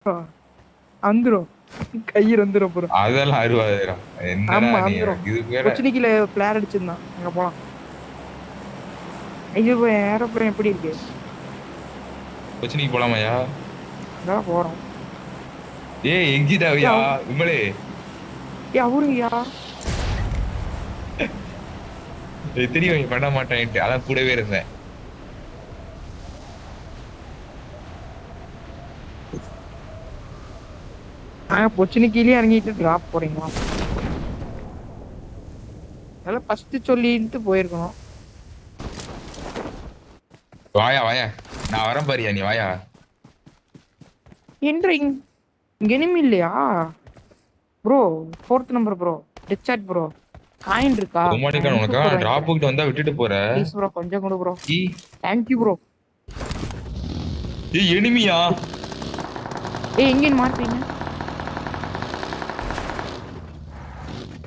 வந்துரும் கையில் வந்துரும் அப்புறம். அதெல்லாம் 60,000. என்னடா ஆமா நீ வந்துரும். இதுக்கு மேல கொச்சினிக்கில பிளேயர் அடிச்சிருந்தான். அங்க போலாம். ஐயோ ஏரோப்ளேன் எப்படி இருக்கு? கொச்சினிக்கு போலாமாயா? அதான் போறோம். ஏய் எக்ஸிட் ஏ ஆவியா விமலே? அவருங்கயா தெரியும் பண்ண மாட்டேன்ட்டு, அதான் கூடவே இருந்தேன். கொச்சினிக்கிலேயே இறங்கிட்டு டிராப் போறீங்களா? அதெல்லாம் ஃபர்ஸ்ட் சொல்லிட்டு போயிருக்கணும். வாயா வாயா, நான் வரேன் பாரியா, நீ வாயா. இங்க எனிமி இல்லையா ப்ரோ? 4th number bro. டிச்சாட் ப்ரோ. காயின் இருக்கா? உனக்கா டிராப் கிட்ட வந்தா விட்டுட்டு போற? ப்ளீஸ் ப்ரோ கொஞ்சம் கொடு ப்ரோ. ஏய் தேங்க் யூ ப்ரோ. ஏய் எனிமியா? ஏய் எங்க மாட்டீங்க?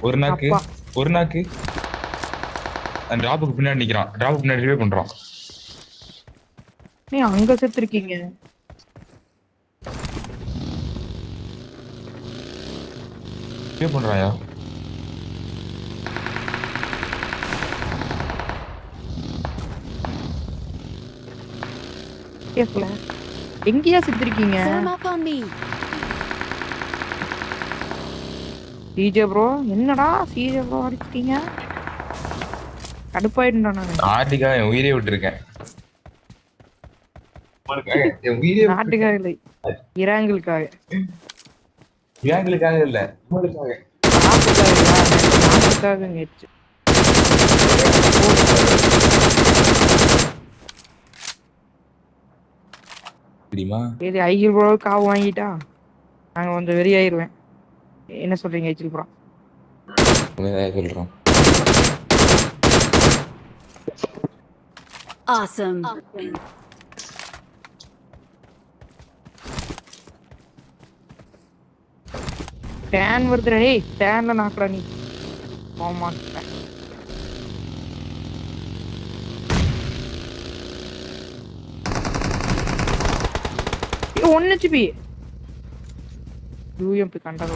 ஒரு நாக்கு அப்பா. ஒரு நாக்கு. அந்த டிராப்புக்கு பின்னாடி நிக்கிறான். டிராப்புக்கு பின்னாடி ரிவே பண்றான். நீ அங்க செத்துருக்கீங்க. ரிவே பண்றாயா? கேக்கல. எங்கயா செத்துருக்கீங்க? சிஜே ப்ரோ என்னடா சிஜே ப்ரோ அடிச்சிட்டீங்க? கடுப்பாயிடும்டா நான். நாட்டுக்காக என் உயிரே விட்டுருக்கேன். என் உயிரே நாட்டுக்காக இல்லை, இராங்களுக்காக. இராங்களுக்காக இல்ல, உங்களுக்காக. நாட்டுக்காக நேற்று தெரியுமா? சரி ஐகில் ப்ரோ காவு வாங்கிட்டா நாங்க கொஞ்சம் வெறியாயிருவேன். என்ன சொல்றீங்க ஐகில் ப்ரோ? சொல்றோம். Awesome. டேன் வருதுடா. டேய் டேன்ல நாக்குடா நீ. ஆமா ஒன்னு ஹெச்பி யூஎம்பி கண்டா